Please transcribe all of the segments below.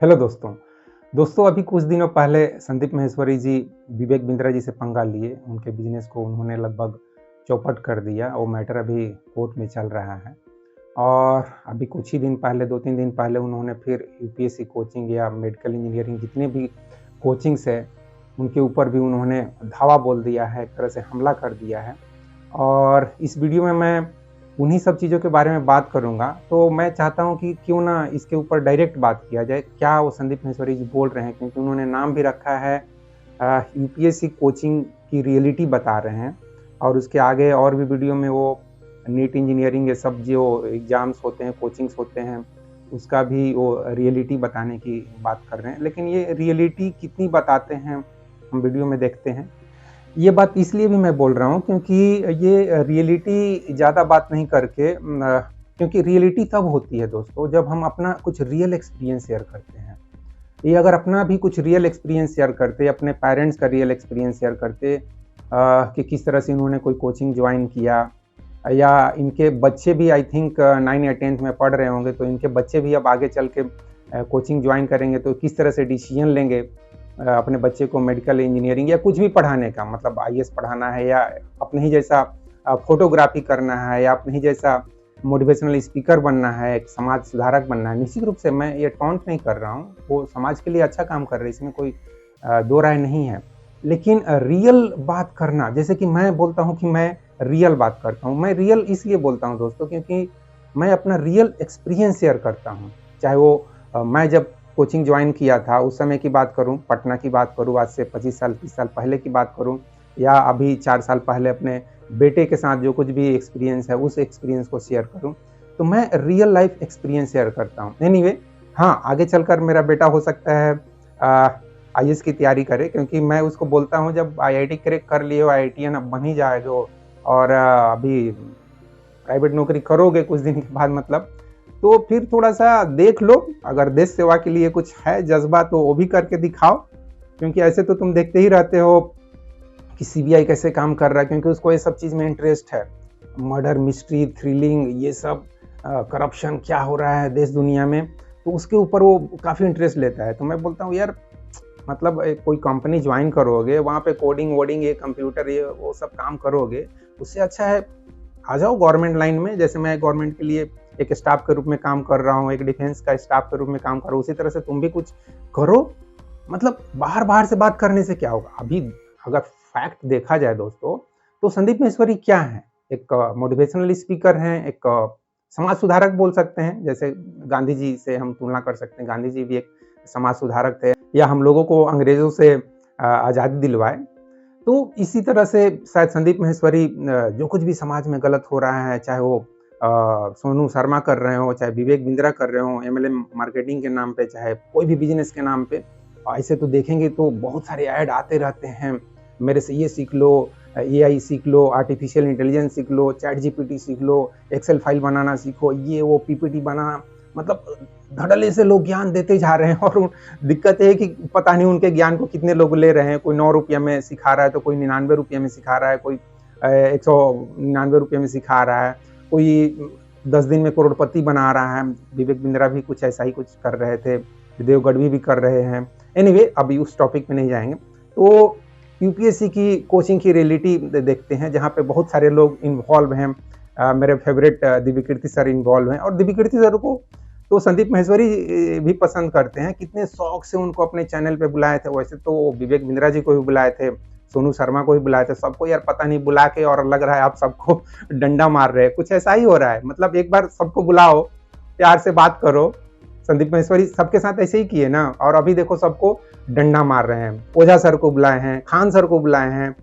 Hello दोस्तों। दोस्तों अभी कुछ दिनों पहले संदीप माहेश्वरी जी विवेक बिंद्रा जी से पंगा लिए। उनके बिज़नेस को उन्होंने लगभग चौपट कर दिया। वो मैटर अभी कोर्ट में चल रहा है और अभी कुछ ही दिन पहले 2-3 दिन पहले उन्होंने फिर यूपीएससी कोचिंग या मेडिकल इंजीनियरिंग जितने भी कोचिंग्स है, उनके ऊपर भी उन्होंने धावा बोल दिया है, एक तरह से हमला कर दिया है। और इस वीडियो में मैं उन्हीं सब चीज़ों के बारे में बात करूँगा। तो मैं चाहता हूँ कि क्यों ना इसके ऊपर डायरेक्ट बात किया जाए, क्या वो संदीप माहेश्वरी जी बोल रहे हैं, क्योंकि उन्होंने नाम भी रखा है यूपीएससी कोचिंग की रियलिटी बता रहे हैं। और उसके आगे और भी वीडियो में वो नीट इंजीनियरिंग ये सब जो एग्ज़ाम्स होते हैं, कोचिंग्स होते हैं, उसका भी वो रियलिटी बताने की बात कर रहे हैं। लेकिन ये रियलिटी कितनी बताते हैं, हम वीडियो में देखते हैं। ये बात इसलिए भी मैं बोल रहा हूँ क्योंकि ये रियलिटी ज़्यादा बात नहीं करके क्योंकि रियलिटी तब होती है दोस्तों जब हम अपना कुछ रियल एक्सपीरियंस शेयर करते हैं। ये अगर अपना भी कुछ रियल एक्सपीरियंस शेयर करते, अपने पेरेंट्स का रियल एक्सपीरियंस शेयर करते कि किस तरह से इन्होंने कोई कोचिंग ज्वाइन किया, या इनके बच्चे भी आई थिंक 9 या 10th में पढ़ रहे होंगे, तो इनके बच्चे भी अब आगे चल के कोचिंग ज्वाइन करेंगे तो किस तरह से डिसीजन लेंगे अपने बच्चे को मेडिकल इंजीनियरिंग या कुछ भी पढ़ाने का, मतलब आईएएस पढ़ाना है या अपने ही जैसा फोटोग्राफी करना है या अपने ही जैसा मोटिवेशनल स्पीकर बनना है, एक समाज सुधारक बनना है। निश्चित रूप से मैं ये टॉन्ट नहीं कर रहा हूँ, वो समाज के लिए अच्छा काम कर रहे हैं, इसमें कोई दो राय नहीं है। लेकिन रियल बात करना, जैसे कि मैं बोलता हूँ कि मैं रियल बात करता हूँ। मैं रियल इसलिए बोलता हूँ दोस्तों क्योंकि मैं अपना रियल एक्सपीरियंस शेयर करता हूँ। चाहे वो मैं जब कोचिंग ज्वाइन किया था उस समय की बात करूं, पटना की बात करूं, आज से 25 साल 30 साल पहले की बात करूं, या अभी 4 साल पहले अपने बेटे के साथ जो कुछ भी एक्सपीरियंस है उस एक्सपीरियंस को शेयर करूं, तो मैं रियल लाइफ एक्सपीरियंस शेयर करता हूं। एनीवे, हाँ, आगे चलकर मेरा बेटा हो सकता है आईएएस की तैयारी करे, क्योंकि मैं उसको बोलता हूँ जब आईआईटी क्रैक कर लिए हो, आईआईटीएन अब बन ही जाएगा और अभी प्राइवेट नौकरी करोगे कुछ दिन के बाद, मतलब तो फिर थोड़ा-सा देख लो, अगर देश सेवा के लिए कुछ है जज़्बा तो वो भी करके दिखाओ। क्योंकि ऐसे तो तुम देखते ही रहते हो कि सीबीआई कैसे काम कर रहा है, क्योंकि उसको ये सब चीज़ में इंटरेस्ट है। मर्डर, मिस्ट्री, थ्रिलिंग, ये सब करप्शन क्या हो रहा है देश दुनिया में, तो उसके ऊपर वो काफ़ी इंटरेस्ट लेता है। तो मैं बोलता हूँ यार, मतलब कोई कंपनी ज्वाइन करोगे, वहाँ पे कोडिंग-वोडिंग, ये कंप्यूटर, ये वो सब काम करोगे, उससे अच्छा है आ जाओ गवर्नमेंट लाइन में। जैसे मैं गवर्नमेंट के लिए एक स्टाफ के रूप में काम कर रहा हूँ, एक डिफेंस का स्टाफ के रूप में काम कर रहा हूँ, उसी तरह से तुम भी कुछ करो। मतलब बाहर-बाहर से बात करने से क्या होगा? अभी अगर फैक्ट देखा जाए दोस्तों, तो संदीप माहेश्वरी क्या हैं? एक मोटिवेशनल स्पीकर हैं, एक समाज सुधारक बोल सकते हैं। जैसे गांधी जी से हम तुलना कर सकते हैं, गांधी जी भी एक समाज सुधारक थे, या हम लोगों को अंग्रेज़ों से आज़ादी दिलवाए। तो इसी तरह से शायद संदीप माहेश्वरी जो कुछ भी समाज में गलत हो रहा है, चाहे वो सोनू शर्मा कर रहे हो, चाहे विवेक बिंद्रा कर रहे हो, एमएलएम मार्केटिंग के नाम पे, चाहे कोई भी बिजनेस के नाम पे, ऐसे तो देखेंगे तो बहुत सारे ऐड आते रहते हैं। मेरे से ये सीख लो, एआई सीख लो, आर्टिफिशियल इंटेलिजेंस सीख लो, चैट जीपीटी सीख लो, एक्सेल फाइल बनाना सीखो, ये वो पीपीटी बनाना, मतलब धड़ल्ले से लोग ज्ञान देते जा रहे हैं। और दिक्कत ये है कि पता नहीं उनके ज्ञान को कितने लोग ले रहे हैं। कोई 9 रुपये में सिखा रहा है, तो कोई 99 रुपये में सिखा रहा है, कोई 199 रुपये में सिखा रहा है, कोई 10 दिन में करोड़पति बना रहा है। विवेक बिंद्रा भी कुछ ऐसा ही कुछ कर रहे थे, देव गढ़वी भी कर रहे हैं। एनीवे, अभी उस टॉपिक में नहीं जाएंगे। तो यूपीएससी की कोचिंग की रियलिटी देखते हैं, जहाँ पे बहुत सारे लोग इन्वॉल्व हैं। मेरे फेवरेट दिव्यकीर्ति सर इन्वॉल्व हैं, और दिव्यकीर्ति सर को तो संदीप माहेश्वरी भी पसंद करते हैं। कितने शौक से उनको अपने चैनल पे बुलाए थे। वैसे तो विवेक बिंद्रा जी को भी बुलाए थे, सोनू शर्मा को भी बुलाए थे, सबको यार पता नहीं बुला के, और लग रहा है आप सबको डंडा मार रहे हैं, कुछ ऐसा ही हो रहा है। मतलब एक बार सबको बुलाओ, प्यार से बात करो। संदीप माहेश्वरी सबके साथ ऐसे ही किए ना, और अभी देखो सबको डंडा मार रहे हैं। ओझा सर को बुलाए हैं, खान सर को बुलाए हैं,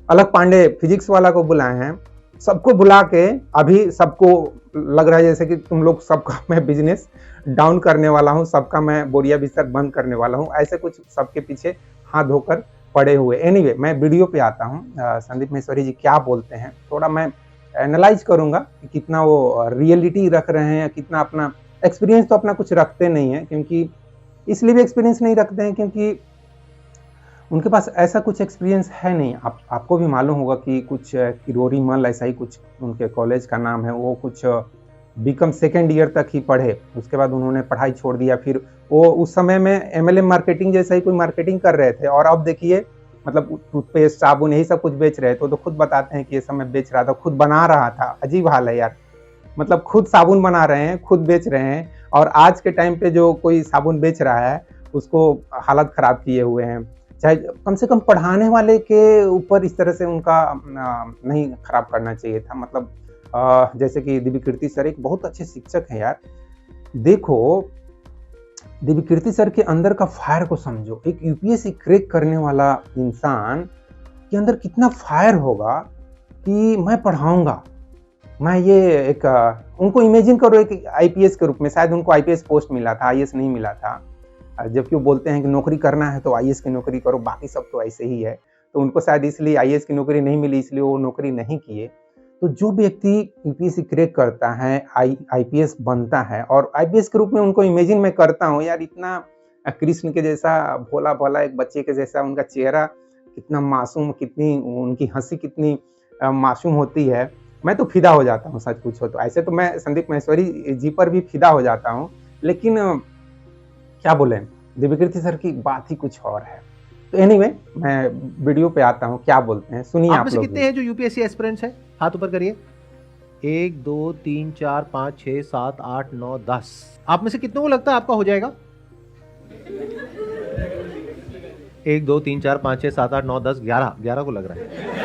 अलग पांडे फिजिक्स वाला को बुलाए हैं, सबको बुला के अभी सबको लग रहा है जैसे कि तुम लोग सबका मैं बिजनेस डाउन करने वाला हूँ, सबका मैं बोरिया बिस्तर बंद करने वाला हूँ, ऐसे कुछ सबके पीछे हाथ धोकर पड़े हुए। एनीवे, मैं वीडियो पे आता हूँ। संदीप माहेश्वरी जी क्या बोलते हैं, थोड़ा मैं एनालाइज करूंगा कि कितना वो रियलिटी रख रहे हैं, कितना अपना एक्सपीरियंस तो अपना कुछ रखते नहीं है। क्योंकि इसलिए भी एक्सपीरियंस नहीं रखते हैं क्योंकि उनके पास ऐसा कुछ एक्सपीरियंस है नहीं। आपको भी मालूम होगा कि कुछ किरोरी मल, ऐसा ही कुछ उनके कॉलेज का नाम है, वो कुछ बीकॉम सेकेंड ईयर तक ही पढ़े, उसके बाद उन्होंने पढ़ाई छोड़ दिया। फिर वो उस समय में MLM मार्केटिंग जैसा ही कोई मार्केटिंग कर रहे थे, और अब देखिए मतलब टूथपेस्ट, साबुन, यही सब कुछ बेच रहे थे। तो खुद बताते हैं कि ये सब मैं बेच रहा था, खुद बना रहा था। अजीब हाल है यार, मतलब खुद साबुन बना रहे हैं, खुद बेच रहे हैं, और आज के टाइम पे जो कोई साबुन बेच रहा है उसको हालत खराब किए हुए हैं। चाहे कम से कम पढ़ाने वाले के ऊपर इस तरह से उनका नहीं खराब करना चाहिए था। मतलब जैसे कि दिव्यकीर्ति सर एक बहुत अच्छे शिक्षक हैं यार। देखो, दिव्यकीर्ति सर के अंदर का फायर को समझो। एक यूपीएससी क्रैक करने वाला इंसान के अंदर कितना फायर होगा कि मैं पढ़ाऊंगा, मैं ये एक उनको इमेजिन करो एक आईपीएस के रूप में। शायद उनको आईपीएस पोस्ट मिला था, आईएएस नहीं मिला था, जबकि वो बोलते हैं कि नौकरी करना है तो आईएएस की नौकरी करो, बाकी सब तो ऐसे ही है। तो उनको शायद इसलिए आईएएस की नौकरी नहीं मिली, इसलिए वो नौकरी नहीं किए। तो जो व्यक्ति यूपीएससी क्रैक करता है, आईपीएस बनता है, और आईपीएस के रूप में उनको इमेजिन मैं करता हूँ यार, इतना कृष्ण के जैसा भोला भाला एक बच्चे के जैसा उनका चेहरा, कितना मासूम, कितनी उनकी हंसी कितनी मासूम होती है। मैं तो फिदा हो जाता हूँ, सच पूछो तो। ऐसे तो मैं संदीप माहेश्वरी जी पर भी फिदा हो जाता हूँ, लेकिन क्या बोले, दिव्यकीर्ति सर की बात ही कुछ और है। तो एनीवे, मैं वीडियो पे आता हूँ, क्या बोलते हैं सुनिए आप लोग। कितने हैं जो यूपीएससी एस्पिरेंट्स हैं? हाथ ऊपर करिए। 1 2 3 4 5 6 7 8 9 10। आप में से कितनों को लगता है आपका हो जाएगा? 1 2 3 4 5 6 7 8 9 10 11 को लग रहा है।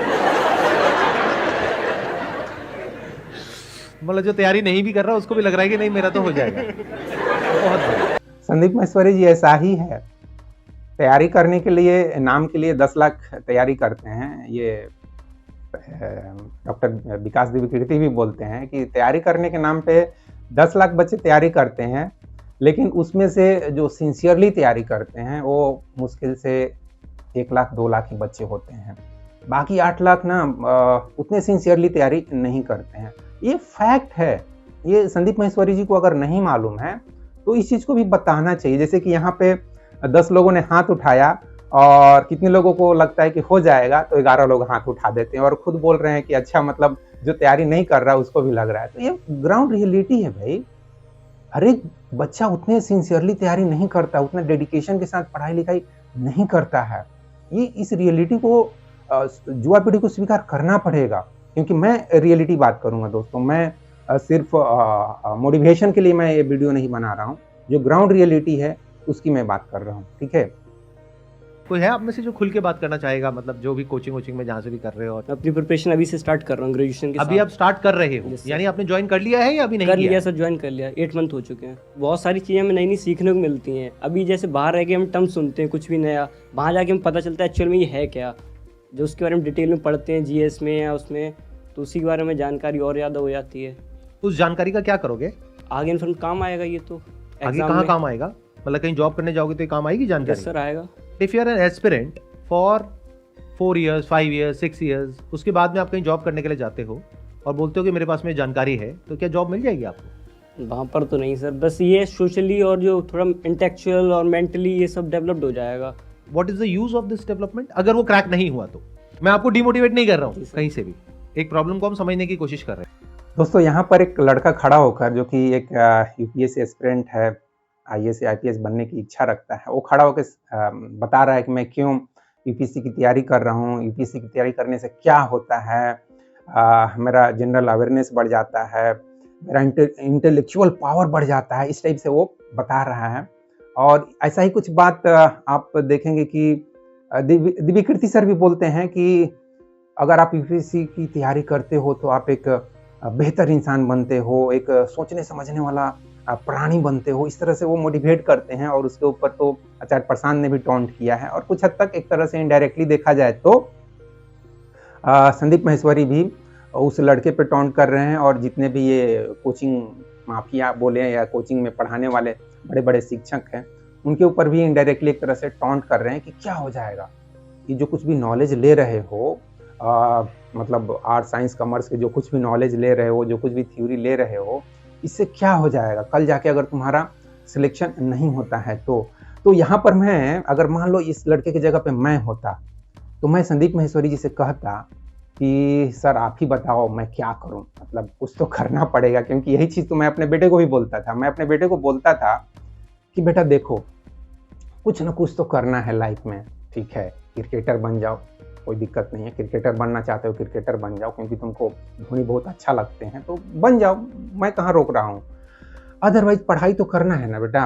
मतलब जो तैयारी नहीं भी कर रहा उसको भी लग रहा है कि नहीं मेरा तो हो जाएगा। बहुत बढ़िया। संदीप माहेश्वरी जी ऐसा ही है, तैयारी करने के लिए, नाम के लिए 10 लाख तैयारी करते हैं। ये डॉक्टर विकास दिव्यकीर्ति भी बोलते हैं कि तैयारी करने के नाम पे 10 लाख बच्चे तैयारी करते हैं, लेकिन उसमें से जो सिंसियरली तैयारी करते हैं वो मुश्किल से 1 लाख 2 लाख ही बच्चे होते हैं। बाकी 8 लाख ना उतने सिंसियरली तैयारी नहीं करते हैं। ये फैक्ट है। ये संदीप माहेश्वरी जी को अगर नहीं मालूम है तो इस चीज़ को भी बताना चाहिए। जैसे कि यहाँ पे 10 लोगों ने हाथ उठाया और कितने लोगों को लगता है कि हो जाएगा, तो 11 लोग हाथ उठा देते हैं और खुद बोल रहे हैं कि अच्छा, मतलब जो तैयारी नहीं कर रहा उसको भी लग रहा है। तो ये ग्राउंड रियलिटी है भाई। हर एक बच्चा उतने सिंसियरली तैयारी नहीं करता, उतना डेडिकेशन के साथ पढ़ाई लिखाई नहीं करता है। ये इस रियलिटी को युवा पीढ़ी को स्वीकार करना पड़ेगा, क्योंकि मैं रियलिटी बात करूंगा दोस्तों। मैं सिर्फ मोटिवेशन के लिए मैं ये वीडियो नहीं बना रहा हूँ, जो ग्राउंड रियलिटी है उसकी मैं बात कर रहा हूँ, ठीक है। कोई है आप में से जो खुल के बात करना चाहेगा, मतलब जो भी कोचिंग में जहाँ से भी कर रहे हो? अपनी प्रिपरेशन अभी से स्टार्ट कर रहा हूँ, ग्रेजुएशन के अभी आप स्टार्ट कर रहे हो? यानी आपने ज्वाइन कर लिया है या अभी नहीं कर लिया? सर ज्वाइन कर लिया, 8 मंथ हो चुके हैं। बहुत सारी चीज़ें हमें नई नई सीखने को मिलती हैं। अभी जैसे बाहर रह के हम टर्म सुनते हैं कुछ भी नया, वहाँ जाके हमें पता चलता है एक्चुअल में ये है क्या, जो उसके बारे में डिटेल में पढ़ते हैं जीएस में या उसमें, तो उसी के बारे में जानकारी और ज़्यादा हो जाती है। उस जानकारी का क्या करोगे आगे इन्फॉर्म काम आएगा। ये तो आगे कहाँ काम आएगा? मतलब कहीं जॉब करने जाओगे तो काम आएगी जानकारी? सर आएगा। If you are an aspirant for 4 years 5 years 6 years, उसके बाद में आप कहीं जॉब करने के लिए जाते हो और बोलते हो कि मेरे पास में जानकारी है, तो क्या जॉब मिल जाएगी आपको? वहाँ पर तो नहीं सर, बस ये सोशली और जो थोड़ा इंटेलेक्चुअल और मेंटली ये सब डेवलप्ड हो जाएगा। What is the use of this development? अगर वो क्रैक नहीं हुआ तो मैं आपको डिमोटिवेट नहीं कर रहा हूँ कहीं से भी, एक प्रॉब्लम को हम समझने की कोशिश कर रहे हैं। दोस्तों, यहाँ पर एक लड़का खड़ा होकर, जो कि एक यूपीएससी एस्पिरेंट है, आईएएस आईपीएस बनने की इच्छा रखता है, वो खड़ा होकर बता रहा है कि मैं क्यों यूपीएससी की तैयारी कर रहा हूँ, यूपीएससी की तैयारी करने से क्या होता है, मेरा जनरल अवेयरनेस बढ़ जाता है, मेरा इंटेलेक्चुअल पावर बढ़ जाता है, इस टाइप से वो बता रहा है। और ऐसा ही कुछ बात आप देखेंगे कि दिव्यकीर्ति सर भी बोलते हैं कि अगर आप यूपीएससी की तैयारी करते हो तो आप एक बेहतर इंसान बनते हो, एक सोचने समझने वाला प्राणी बनते हो। इस तरह से वो मोटिवेट करते हैं, और उसके ऊपर तो आचार्य प्रशांत ने भी टॉन्ट किया है, और कुछ हद तक एक तरह से इनडायरेक्टली देखा जाए तो संदीप माहेश्वरी भी उस लड़के पे टॉन्ट कर रहे हैं। और जितने भी ये कोचिंग माफिया बोले या कोचिंग में पढ़ाने वाले बड़े बड़े शिक्षक हैं, उनके ऊपर भी इनडायरेक्टली एक तरह से टॉन्ट कर रहे हैं कि क्या हो जाएगा, ये जो कुछ भी नॉलेज ले रहे हो, मतलब आर्ट साइंस कॉमर्स के जो कुछ भी नॉलेज ले रहे हो, जो कुछ भी थ्योरी ले रहे हो, इससे क्या हो जाएगा कल जाके अगर तुम्हारा सिलेक्शन नहीं होता है तो यहाँ पर मैं, अगर मान लो इस लड़के की जगह पे मैं होता, तो मैं संदीप माहेश्वरी जी से कहता कि सर आप ही बताओ मैं क्या करूं, मतलब कुछ तो करना पड़ेगा, क्योंकि यही चीज़ तो मैं अपने बेटे को भी बोलता था। मैं अपने बेटे को बोलता था कि बेटा देखो, कुछ ना कुछ तो करना है लाइफ में, ठीक है, क्रिकेटर बन जाओ, कोई दिक्कत नहीं है, क्रिकेटर बनना चाहते हो क्रिकेटर बन जाओ, क्योंकि तुमको धोनी बहुत अच्छा लगते हैं तो बन जाओ, मैं कहाँ रोक रहा हूँ। अदरवाइज पढ़ाई तो करना है ना बेटा,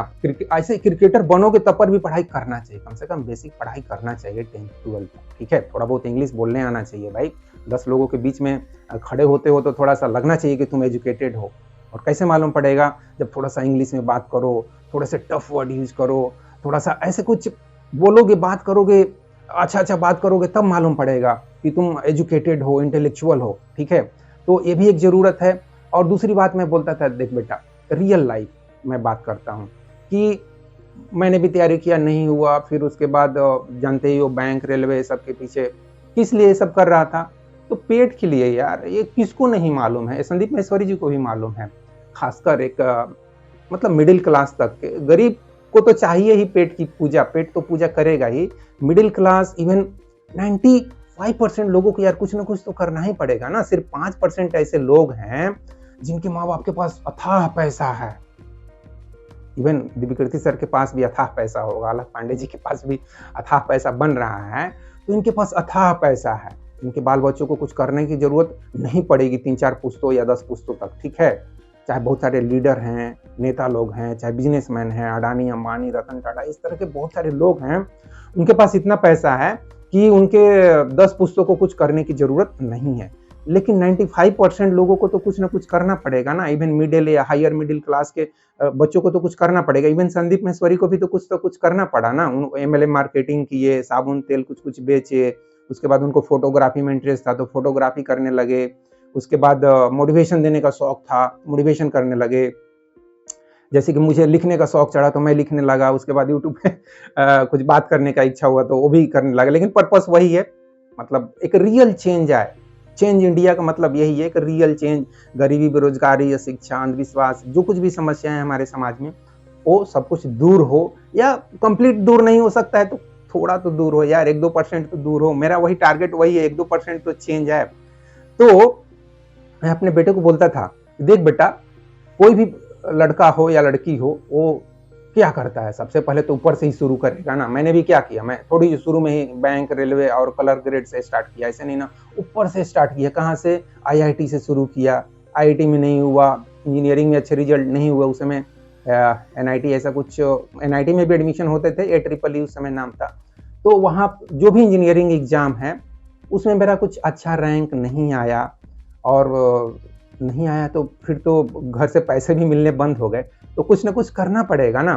ऐसे क्रिकेटर बनोगे तब पर भी पढ़ाई करना चाहिए, कम से कम बेसिक पढ़ाई करना चाहिए 10th-12th, ठीक है, थोड़ा बहुत इंग्लिश बोलने आना चाहिए भाई। 10 लोगों के बीच में खड़े होते हो तो थोड़ा सा लगना चाहिए कि तुम एजुकेटेड हो। और कैसे मालूम पड़ेगा? जब थोड़ा सा इंग्लिश में बात करो, थोड़े से टफ वर्ड यूज करो, थोड़ा सा ऐसे कुछ बोलोगे, बात करोगे, अच्छा बात करोगे, तब मालूम पड़ेगा कि तुम एजुकेटेड हो, इंटेलेक्चुअल हो, ठीक है। तो ये भी एक ज़रूरत है। और दूसरी बात मैं बोलता था, देख बेटा, रियल लाइफ मैं बात करता हूँ कि मैंने भी तैयारी किया, नहीं हुआ, फिर उसके बाद जानते ही हो बैंक रेलवे सबके पीछे किस लिए सब कर रहा था, तो पेट के लिए यार। ये किसको नहीं मालूम है, संदीप महेश्वरी जी को भी मालूम है, खासकर एक मतलब मिडिल क्लास तक के। गरीब को तो चाहिए ही पेट की पूजा, पेट तो पूजा करेगा ही। मिडिल क्लास इवन 95% लोगों को यार कुछ ना कुछ तो करना ही पड़ेगा ना। सिर्फ 5% ऐसे लोग हैं जिनके माँ बाप के पास अथाह पैसा है। इवन दिव्यकीर्ति सर के पास भी अथाह पैसा होगा, अलख पांडे जी के पास भी अथाह पैसा बन रहा है, तो इनके पास अथाह पैसा है। इनके बाल बच्चों को कुछ करने की जरूरत नहीं पड़ेगी 3-4 पुश्तों या 10 पुश्तों तक, ठीक है। चाहे बहुत सारे लीडर हैं, नेता लोग हैं, चाहे बिजनेसमैन हैं, अडानी, अंबानी, रतन टाटा, इस तरह के बहुत सारे लोग हैं, उनके पास इतना पैसा है कि उनके 10 पुश्तों को कुछ करने की जरूरत नहीं है। लेकिन 95% लोगों को तो कुछ ना कुछ करना पड़ेगा ना। इवन मिडिल या हायर मिडिल क्लास के बच्चों को तो कुछ करना पड़ेगा। इवन संदीप महेश्वरी को भी तो कुछ करना पड़ा ना। MLM मार्केटिंग किए, साबुन तेल कुछ बेचे, उसके बाद उनको फोटोग्राफी में इंटरेस्ट था तो फोटोग्राफी करने लगे। उसके बाद मोटिवेशन देने का शौक था, मोटिवेशन करने लगे। जैसे कि मुझे लिखने का शौक चढ़ा तो मैं लिखने लगा। उसके बाद यूट्यूब पे कुछ बात करने का इच्छा हुआ तो वो भी करने लगा। लेकिन पर्पस वही है, मतलब एक रियल चेंज आए। चेंज इंडिया का मतलब यही है कि रियल चेंज, गरीबी, बेरोजगारी, शिक्षा, अंधविश्वास, जो कुछ भी समस्याएं हैं हमारे समाज में, वो सब कुछ दूर हो। या कंप्लीट दूर नहीं हो सकता है तो थोड़ा तो दूर हो यार, 1-2% तो दूर हो। मेरा वही टारगेट वही है, 1-2% तो चेंज है। तो मैं अपने बेटे को बोलता था, देख बेटा, कोई भी लड़का हो या लड़की हो, वो क्या करता है, सबसे पहले तो ऊपर से ही शुरू करेगा ना। मैंने भी क्या किया, मैं थोड़ी शुरू में ही बैंक, रेलवे और कलर ग्रेड से स्टार्ट किया, ऐसे नहीं ना, ऊपर से स्टार्ट किया। कहाँ से? IIT से शुरू किया। IIT में नहीं हुआ, इंजीनियरिंग में अच्छे रिजल्ट नहीं हुआ, उस समय NIT ऐसा कुछ, NIT में भी एडमिशन होते थे, AEEE उस समय नाम था। तो वहाँ जो भी इंजीनियरिंग एग्जाम है उसमें मेरा कुछ अच्छा रैंक नहीं आया। और नहीं आया तो फिर तो घर से पैसे भी मिलने बंद हो गए। तो कुछ ना कुछ करना पड़ेगा ना।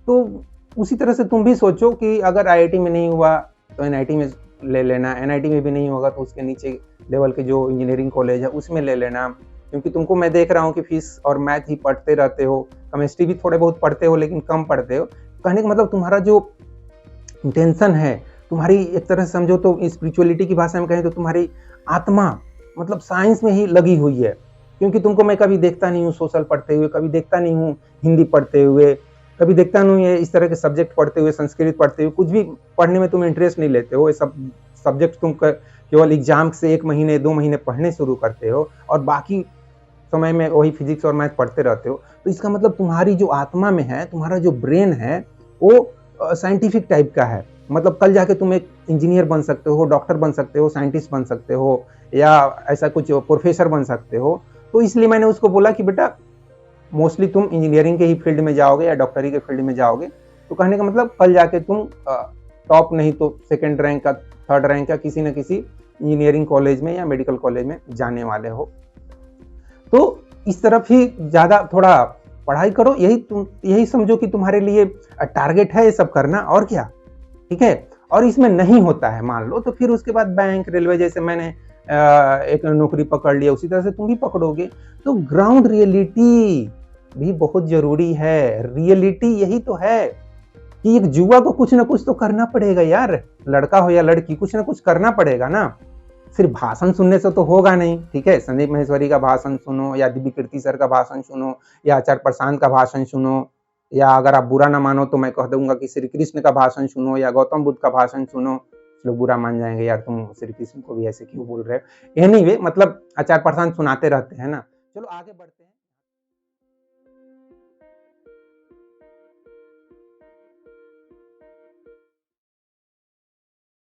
तो उसी तरह से तुम भी सोचो कि अगर IIT में नहीं हुआ तो NIT में ले लेना, NIT में भी नहीं होगा तो उसके नीचे लेवल के जो इंजीनियरिंग कॉलेज है उसमें ले लेना। क्योंकि तुमको मैं देख रहा हूँ कि फिजिक्स और मैथ ही पढ़ते रहते हो, केमिस्ट्री भी थोड़े बहुत पढ़ते हो लेकिन कम पढ़ते हो। कहने का मतलब तुम्हारा जो इंटेंशन है, तुम्हारी एक तरह से समझो तो स्पिरिचुअलिटी की भाषा में कहें तो तुम्हारी आत्मा मतलब साइंस में ही लगी हुई है। क्योंकि तुमको मैं कभी देखता नहीं हूँ सोशल पढ़ते हुए, कभी देखता नहीं हूँ हिंदी पढ़ते हुए, कभी देखता नहीं हूँ इस तरह के सब्जेक्ट पढ़ते हुए, संस्कृत पढ़ते हुए। कुछ भी पढ़ने में तुम इंटरेस्ट नहीं लेते हो। ये सब सब्जेक्ट तुम केवल एग्जाम से 1 महीने 2 महीने पढ़ने शुरू करते हो और बाकी समय में वही फिजिक्स और मैथ पढ़ते रहते हो। तो इसका मतलब तुम्हारी जो आत्मा में है, तुम्हारा जो ब्रेन है, वो साइंटिफिक टाइप का है। मतलब कल जाके तुम एक इंजीनियर बन सकते हो, डॉक्टर बन सकते हो, साइंटिस्ट बन सकते हो, या ऐसा कुछ प्रोफेसर बन सकते हो। तो इसलिए मैंने उसको बोला कि बेटा मोस्टली तुम इंजीनियरिंग के ही फील्ड में जाओगे या डॉक्टरी के फील्ड में जाओगे। तो कहने का मतलब कल जाके तुम टॉप नहीं तो 2nd रैंक का, 3rd रैंक का किसी न किसी इंजीनियरिंग कॉलेज में या मेडिकल कॉलेज में जाने वाले हो। तो इस तरफ ही ज़्यादा थोड़ा पढ़ाई करो। यही समझो कि तुम्हारे लिए टारगेट है ये सब करना, और क्या, ठीक है। और इसमें नहीं होता है मान लो तो फिर उसके बाद बैंक, रेलवे, जैसे मैंने एक नौकरी पकड़ लिया उसी तरह से तुम भी पकड़ोगे। तो ग्राउंड रियलिटी भी बहुत जरूरी है। रियलिटी यही तो है कि एक युवा को कुछ ना कुछ तो करना पड़ेगा यार, लड़का हो या लड़की, कुछ ना कुछ करना पड़ेगा ना। सिर्फ भाषण सुनने से तो होगा नहीं, ठीक है। संदीप महेश्वरी का भाषण सुनो, या दिव्यकीर्ति सर का भाषण सुनो, या आचार्य प्रशांत का भाषण सुनो, या अगर आप बुरा ना मानो तो मैं कह दूंगा कि श्री कृष्ण का भाषण सुनो या गौतम बुद्ध का भाषण सुनो, लोग बुरा मान जाएंगे, यार तुम श्री कृष्ण को भी ऐसे क्यों बोल रहे हो। एनीवे मतलब आचार्य प्रशांत सुनाते रहते हैं ना। चलो आगे बढ़ते हैं।